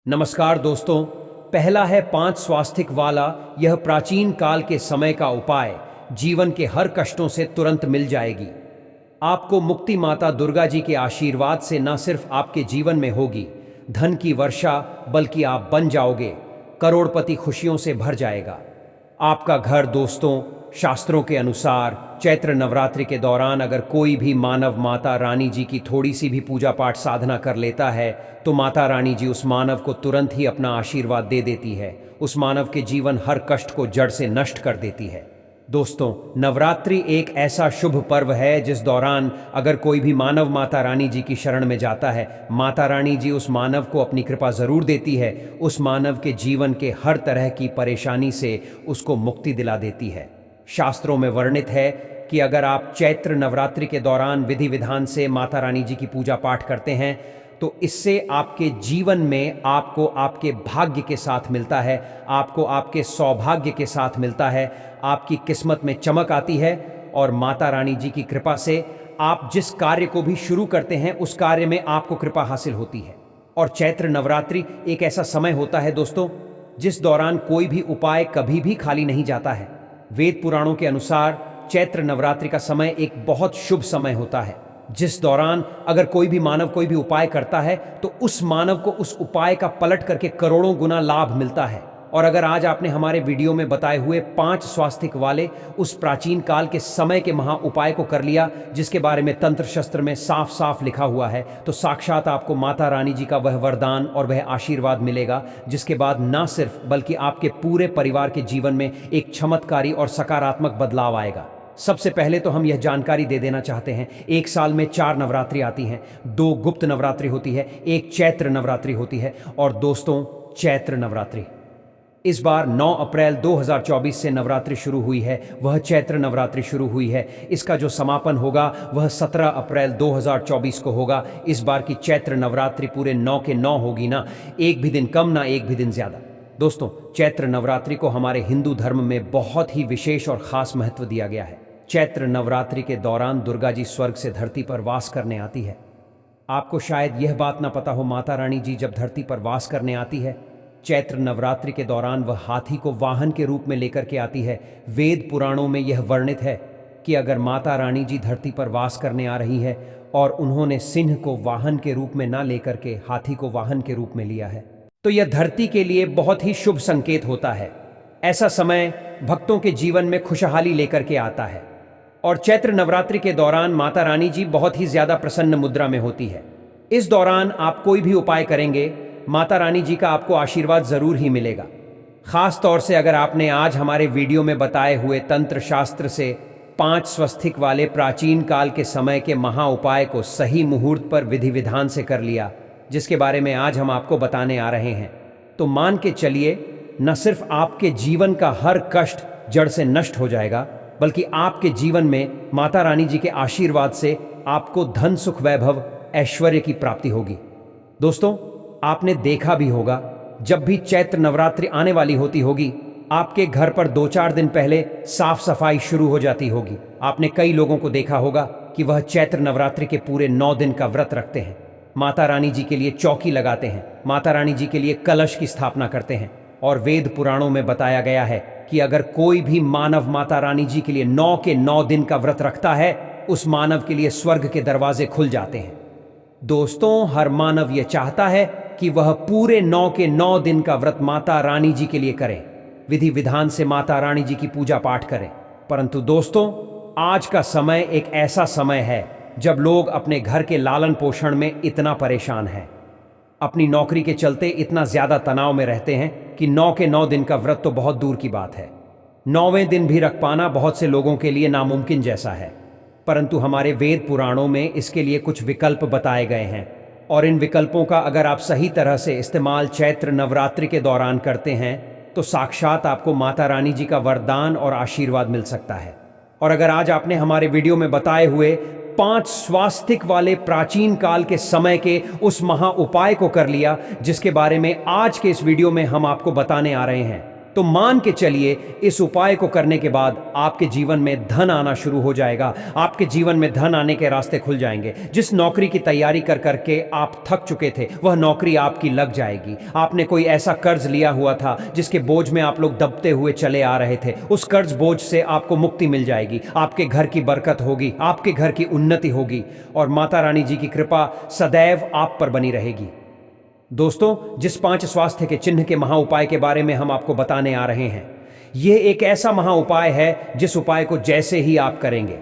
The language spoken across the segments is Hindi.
नमस्कार दोस्तों। पहला है 5 स्वास्तिक वाला। यह प्राचीन काल के समय का उपाय जीवन के हर कष्टों से तुरंत मिल जाएगी। आपको मुक्ति माता दुर्गा जी के आशीर्वाद से न सिर्फ आपके जीवन में होगी धन की वर्षा, बल्कि आप बन जाओगे करोड़पति। खुशियों से भर जाएगा आपका घर। दोस्तों, शास्त्रों के अनुसार चैत्र नवरात्रि के दौरान अगर कोई भी मानव माता रानी जी की थोड़ी सी भी पूजा पाठ साधना कर लेता है तो माता रानी जी उस मानव को तुरंत ही अपना आशीर्वाद दे देती है। उस मानव के जीवन हर कष्ट को जड़ से नष्ट कर देती है। दोस्तों, नवरात्रि एक ऐसा शुभ पर्व है जिस दौरान अगर कोई भी मानव माता रानी जी की शरण में जाता है, माता रानी जी उस मानव को अपनी कृपा जरूर देती है। उस मानव के जीवन के हर तरह की परेशानी से उसको मुक्ति दिला देती है। शास्त्रों में वर्णित है कि अगर आप चैत्र नवरात्रि के दौरान विधि विधान से माता रानी जी की पूजा पाठ करते हैं तो इससे आपके जीवन में आपको आपके भाग्य के साथ मिलता है, आपको आपके सौभाग्य के साथ मिलता है, आपकी किस्मत में चमक आती है और माता रानी जी की कृपा से आप जिस कार्य को भी शुरू करते हैं उस कार्य में आपको कृपा हासिल होती है। और चैत्र नवरात्रि एक ऐसा समय होता है दोस्तों जिस दौरान कोई भी उपाय कभी भी खाली नहीं जाता है। वेद पुराणों के अनुसार चैत्र नवरात्रि का समय एक बहुत शुभ समय होता है जिस दौरान अगर कोई भी मानव कोई भी उपाय करता है तो उस मानव को उस उपाय का पलट करके करोड़ों गुना लाभ मिलता है। और अगर आज आपने हमारे वीडियो में बताए हुए 5 स्वास्तिक वाले उस प्राचीन काल के समय के महा उपाय को कर लिया जिसके बारे में तंत्र शस्त्र में साफ साफ लिखा हुआ है, तो साक्षात आपको माता रानी जी का वह वरदान और वह आशीर्वाद मिलेगा जिसके बाद ना सिर्फ बल्कि आपके पूरे परिवार के जीवन में एक चमत्कारी और सकारात्मक बदलाव आएगा। सबसे पहले तो हम यह जानकारी दे देना चाहते हैं, एक साल में 4 नवरात्रि आती हैं। 2 गुप्त नवरात्रि होती है, एक चैत्र नवरात्रि होती है। और दोस्तों, चैत्र नवरात्रि इस बार 9 अप्रैल 2024 से नवरात्रि शुरू हुई है, वह चैत्र नवरात्रि शुरू हुई है। इसका जो समापन होगा वह 17 अप्रैल 2024 को होगा। इस बार की चैत्र नवरात्रि पूरे 9 के 9 होगी ना, एक भी दिन कम ना एक भी दिन ज्यादा। दोस्तों, चैत्र नवरात्रि को हमारे हिंदू धर्म में बहुत ही विशेष और खास महत्व दिया गया है। चैत्र नवरात्रि के दौरान दुर्गा जी स्वर्ग से धरती पर वास करने आती है। आपको शायद यह बात ना पता हो, माता रानी जी जब धरती पर वास करने आती है चैत्र नवरात्रि के दौरान वह हाथी को वाहन के रूप में लेकर के आती है। वेद पुराणों में यह वर्णित है कि अगर माता रानी जी धरती पर वास करने आ रही है और उन्होंने सिंह को वाहन के रूप में ना लेकर के हाथी को वाहन के रूप में लिया है तो यह धरती के लिए बहुत ही शुभ संकेत होता है। ऐसा समय भक्तों के जीवन में खुशहाली लेकर के आता है। और चैत्र नवरात्रि के दौरान माता रानी जी बहुत ही ज्यादा प्रसन्न मुद्रा में होती है। इस दौरान आप कोई भी उपाय करेंगे माता रानी जी का आपको आशीर्वाद जरूर ही मिलेगा। खास तौर से अगर आपने आज हमारे वीडियो में बताए हुए तंत्र शास्त्र से 5 स्वस्तिक वाले प्राचीन काल के समय के महा उपाय को सही मुहूर्त पर विधि विधान से कर लिया, जिसके बारे में आज हम आपको बताने आ रहे हैं, तो मान के चलिए न सिर्फ आपके जीवन का हर कष्ट जड़ से नष्ट हो जाएगा बल्कि आपके जीवन में माता रानी जी के आशीर्वाद से आपको धन सुख वैभव ऐश्वर्य की प्राप्ति होगी। दोस्तों, आपने देखा भी होगा जब भी चैत्र नवरात्रि आने वाली होती होगी आपके घर पर 2-4 दिन पहले साफ सफाई शुरू हो जाती होगी। आपने कई लोगों को देखा होगा कि वह चैत्र नवरात्रि के पूरे 9 दिन का व्रत रखते हैं, माता रानी जी के लिए चौकी लगाते हैं, माता रानी जी के लिए कलश की स्थापना करते हैं। और वेद पुराणों में बताया गया है कि अगर कोई भी मानव माता रानी जी के लिए 9 के 9 दिन का व्रत रखता है उस मानव के लिए स्वर्ग के दरवाजे खुल जाते हैं। दोस्तों, हर मानव यह चाहता है कि वह पूरे 9 के 9 दिन का व्रत माता रानी जी के लिए करें, विधि विधान से माता रानी जी की पूजा पाठ करें। परंतु दोस्तों, आज का समय एक ऐसा समय है जब लोग अपने घर के लालन पोषण में इतना परेशान हैं, अपनी नौकरी के चलते इतना ज्यादा तनाव में रहते हैं कि 9 के 9 दिन का व्रत तो बहुत दूर की बात है, 9वें दिन भी रख पाना बहुत से लोगों के लिए नामुमकिन जैसा है। परंतु हमारे वेद पुराणों में इसके लिए कुछ विकल्प बताए गए हैं और इन विकल्पों का अगर आप सही तरह से इस्तेमाल चैत्र नवरात्रि के दौरान करते हैं तो साक्षात आपको माता रानी जी का वरदान और आशीर्वाद मिल सकता है। और अगर आज आपने हमारे वीडियो में बताए हुए 5 स्वास्तिक वाले प्राचीन काल के समय के उस महा उपाय को कर लिया जिसके बारे में आज के इस वीडियो में हम आपको बताने आ रहे हैं, तो मान के चलिए इस उपाय को करने के बाद आपके जीवन में धन आना शुरू हो जाएगा। आपके जीवन में धन आने के रास्ते खुल जाएंगे। जिस नौकरी की तैयारी कर करके आप थक चुके थे वह नौकरी आपकी लग जाएगी। आपने कोई ऐसा कर्ज लिया हुआ था जिसके बोझ में आप लोग दबते हुए चले आ रहे थे, उस कर्ज बोझ से आपको मुक्ति मिल जाएगी। आपके घर की बरकत होगी, आपके घर की उन्नति होगी और माता रानी जी की कृपा सदैव आप पर बनी रहेगी। दोस्तों, जिस 5 स्वास्थ्य के चिन्ह के महा उपाय के बारे में हम आपको बताने आ रहे हैं, यह एक ऐसा महा उपाय है जिस उपाय को जैसे ही आप करेंगे,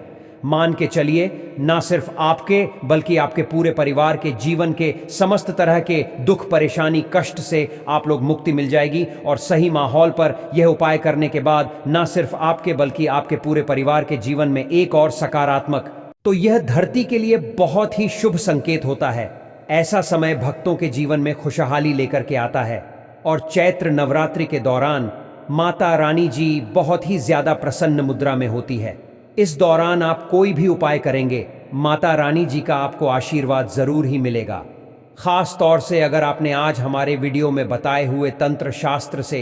मान के चलिए ना सिर्फ आपके बल्कि आपके पूरे परिवार के जीवन के समस्त तरह के दुख, परेशानी, कष्ट से आप लोग मुक्ति मिल जाएगी। और सही माहौल पर यह उपाय करने के बाद ना सिर्फ आपके बल्कि आपके पूरे परिवार के जीवन में एक और सकारात्मक, तो यह धरती के लिए बहुत ही शुभ संकेत होता है। ऐसा समय भक्तों के जीवन में खुशहाली लेकर के आता है और चैत्र नवरात्रि के दौरान माता रानी जी बहुत ही ज्यादा प्रसन्न मुद्रा में होती है। इस दौरान आप कोई भी उपाय करेंगे, माता रानी जी का आपको आशीर्वाद जरूर ही मिलेगा। खास तौर से अगर आपने आज हमारे वीडियो में बताए हुए तंत्र शास्त्र से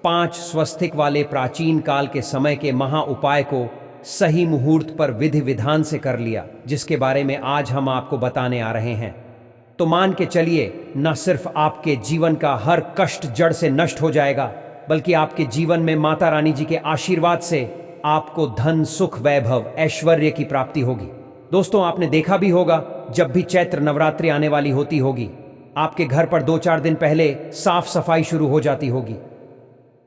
5 स्वस्तिक वाले प्राचीन काल के समय के महा उपाय को सही मुहूर्त पर विधि विधान से कर लिया, जिसके बारे में आज हम आपको बताने आ रहे हैं, तो मान के चलिए न सिर्फ आपके जीवन का हर कष्ट जड़ से नष्ट हो जाएगा, बल्कि आपके जीवन में माता रानी जी के आशीर्वाद से आपको धन, सुख, वैभव, ऐश्वर्य की प्राप्ति होगी। दोस्तों, आपने देखा भी होगा जब भी चैत्र नवरात्रि आने वाली होती होगी, आपके घर पर 2-4 दिन पहले साफ सफाई शुरू हो जाती होगी।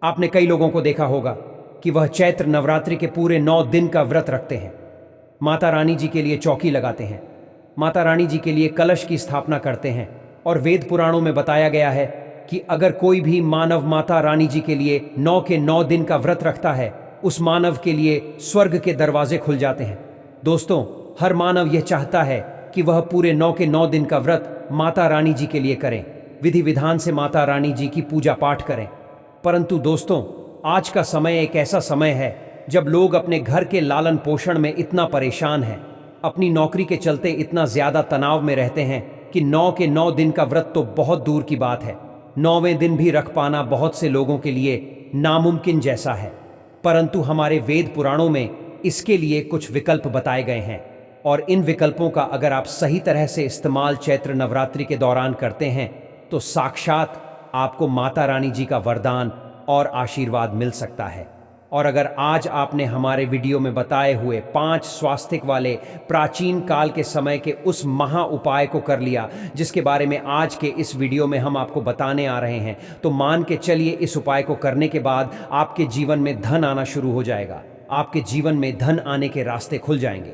आपने कई लोगों को देखा होगा कि वह चैत्र नवरात्रि के पूरे 9 दिन का व्रत रखते हैं, माता रानी जी के लिए चौकी लगाते हैं, माता रानी जी के लिए कलश की स्थापना करते हैं। और वेद पुराणों में बताया गया है कि अगर कोई भी मानव माता रानी जी के लिए 9 के 9 दिन का व्रत रखता है, उस मानव के लिए स्वर्ग के दरवाजे खुल जाते हैं। दोस्तों, हर मानव यह चाहता है कि वह पूरे 9 के 9 दिन का व्रत माता रानी जी के लिए करें, विधि विधान से माता रानी जी की पूजा पाठ करें। परंतु दोस्तों, आज का समय एक ऐसा समय है जब लोग अपने घर के लालन पोषण में इतना परेशान हैं, अपनी नौकरी के चलते इतना ज्यादा तनाव में रहते हैं कि 9 के 9 दिन का व्रत तो बहुत दूर की बात है, 9वें दिन भी रख पाना बहुत से लोगों के लिए नामुमकिन जैसा है। परंतु हमारे वेद पुराणों में इसके लिए कुछ विकल्प बताए गए हैं और इन विकल्पों का अगर आप सही तरह से इस्तेमाल चैत्र नवरात्रि के दौरान करते हैं तो साक्षात आपको माता रानी जी का वरदान और आशीर्वाद मिल सकता है। और अगर आज आपने हमारे वीडियो में बताए हुए 5 स्वास्तिक वाले प्राचीन काल के समय के उस महा उपाय को कर लिया, जिसके बारे में आज के इस वीडियो में हम आपको बताने आ रहे हैं, तो मान के चलिए इस उपाय को करने के बाद आपके जीवन में धन आना शुरू हो जाएगा। आपके जीवन में धन आने के रास्ते खुल जाएंगे।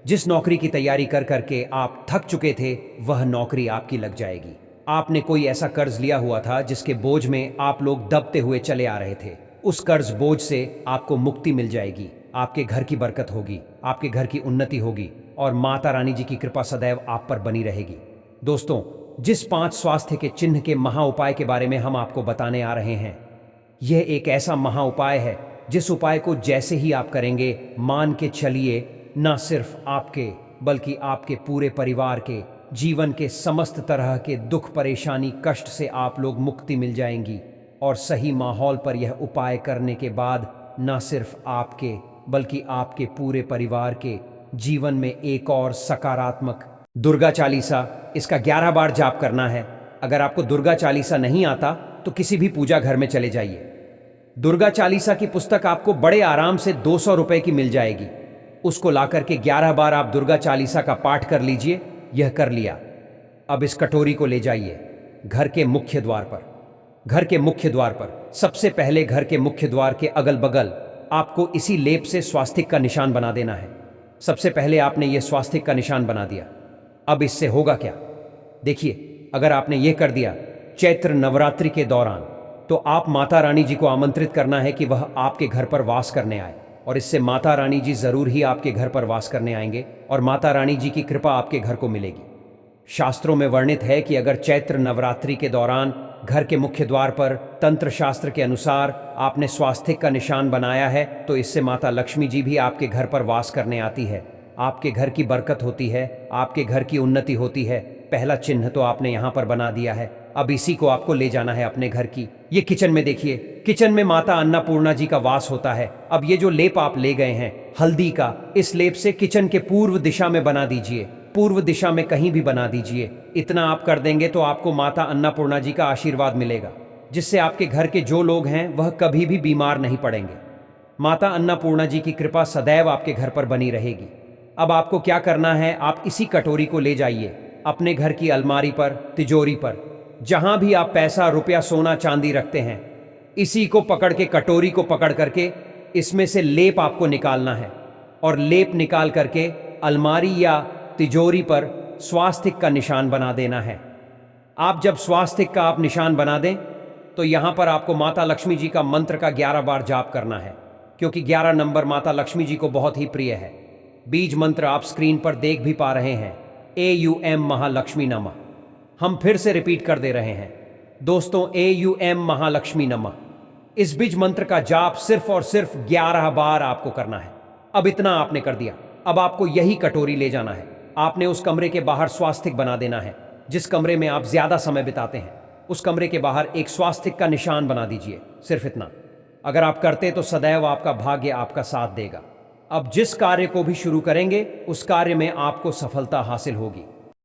जिस नौकरी की तैयारी कर करके आप थक चुके थे, वह नौकरी आपकी लग जाएगी। आपने कोई ऐसा कर्ज लिया हुआ था जिसके बोझ में आप लोग दबते हुए चले आ रहे थे, उस कर्ज बोझ से आपको मुक्ति मिल जाएगी। आपके घर की बरकत होगी, आपके घर की उन्नति होगी और माता रानी जी की कृपा सदैव आप पर बनी रहेगी। दोस्तों, जिस 5 स्वास्थ्य के चिन्ह के महा उपाय के बारे में हम आपको बताने आ रहे हैं, यह एक ऐसा महा उपाय है जिस उपाय को जैसे ही आप करेंगे, मान के चलिए न सिर्फ आपके बल्कि आपके पूरे परिवार के जीवन के समस्त तरह के दुख, परेशानी, कष्ट से आप लोग मुक्ति मिल जाएंगी। और सही माहौल पर यह उपाय करने के बाद न सिर्फ आपके बल्कि आपके पूरे परिवार के जीवन में एक और सकारात्मक। दुर्गा चालीसा, इसका 11 बार जाप करना है। अगर आपको दुर्गा चालीसा नहीं आता तो किसी भी पूजा घर में चले जाइए। दुर्गा चालीसा की पुस्तक आपको बड़े आराम से 200 रुपए की मिल जाएगी। उसको लाकर के 11 बार आप दुर्गा चालीसा का पाठ कर लीजिए। यह कर लिया, अब इस कटोरी को ले जाइए घर के मुख्य द्वार पर। घर के मुख्य द्वार पर सबसे पहले घर के मुख्य द्वार के अगल बगल आपको इसी लेप से स्वास्तिक का निशान बना देना है। सबसे पहले आपने ये स्वास्तिक का निशान बना दिया। अब इससे होगा क्या? देखिए, अगर आपने ये कर दिया चैत्र नवरात्रि के दौरान, तो आप माता रानी जी को आमंत्रित करना है कि वह आपके घर पर वास करने आए, और इससे माता रानी जी जरूर ही आपके घर पर वास करने आएंगे और माता रानी जी की कृपा आपके घर को मिलेगी। शास्त्रों में वर्णित है कि अगर चैत्र नवरात्रि के दौरान घर के मुख्य द्वार पर तंत्र शास्त्र के अनुसार आपने स्वास्तिक का निशान बनाया है, तो इससे माता लक्ष्मी जी भी आपके घर पर वास करने आती है, आपके घर की बरकत होती है, आपके घर की उन्नति होती है। पहला चिन्ह तो आपने यहाँ पर बना दिया है। अब इसी को आपको ले जाना है अपने घर की ये किचन में। देखिए, किचन में माता अन्नपूर्णा जी का वास होता है। अब ये जो लेप आप ले गए हैं हल्दी का, इस लेप से किचन के पूर्व दिशा में बना दीजिए। पूर्व दिशा में कहीं भी बना दीजिए। इतना आप कर देंगे तो आपको माता अन्नपूर्णा जी का आशीर्वाद मिलेगा, जिससे आपके घर के जो लोग हैं वह कभी भी बीमार नहीं पड़ेंगे। माता अन्नपूर्णा जी की कृपा सदैव आपके घर पर बनी रहेगी। अब आपको क्या करना है, आप इसी कटोरी को ले जाइए अपने घर की अलमारी पर, तिजोरी पर, जहां भी आप पैसा, रुपया, सोना, चांदी रखते हैं। इसी को पकड़ के, कटोरी को पकड़ करके इसमें से लेप आपको निकालना है और लेप निकाल करके अलमारी या तिजोरी पर स्वास्तिक का निशान बना देना है। आप जब स्वास्तिक का आप निशान बना दें तो यहां पर आपको माता लक्ष्मी जी का मंत्र का 11 बार जाप करना है, क्योंकि 11 नंबर माता लक्ष्मी जी को बहुत ही प्रिय है। बीज मंत्र आप स्क्रीन पर देख भी पा रहे हैं, AUM महालक्ष्मी नमः। हम फिर से रिपीट कर दे रहे हैं दोस्तों, AUM महालक्ष्मी नमः। इस बीज मंत्र का जाप सिर्फ और सिर्फ 11 बार आपको करना है। अब इतना आपने कर दिया, अब आपको यही कटोरी ले जाना है। आपने उस कमरे के बाहर स्वास्तिक बना देना है। जिस कमरे में आप ज्यादा समय बिताते हैं उस कमरे के बाहर एक स्वास्तिक का निशान बना दीजिए। सिर्फ इतना अगर आप करते तो सदैव आपका भाग्य आपका साथ देगा। अब जिस कार्य को भी शुरू करेंगे उस कार्य में आपको सफलता हासिल होगी।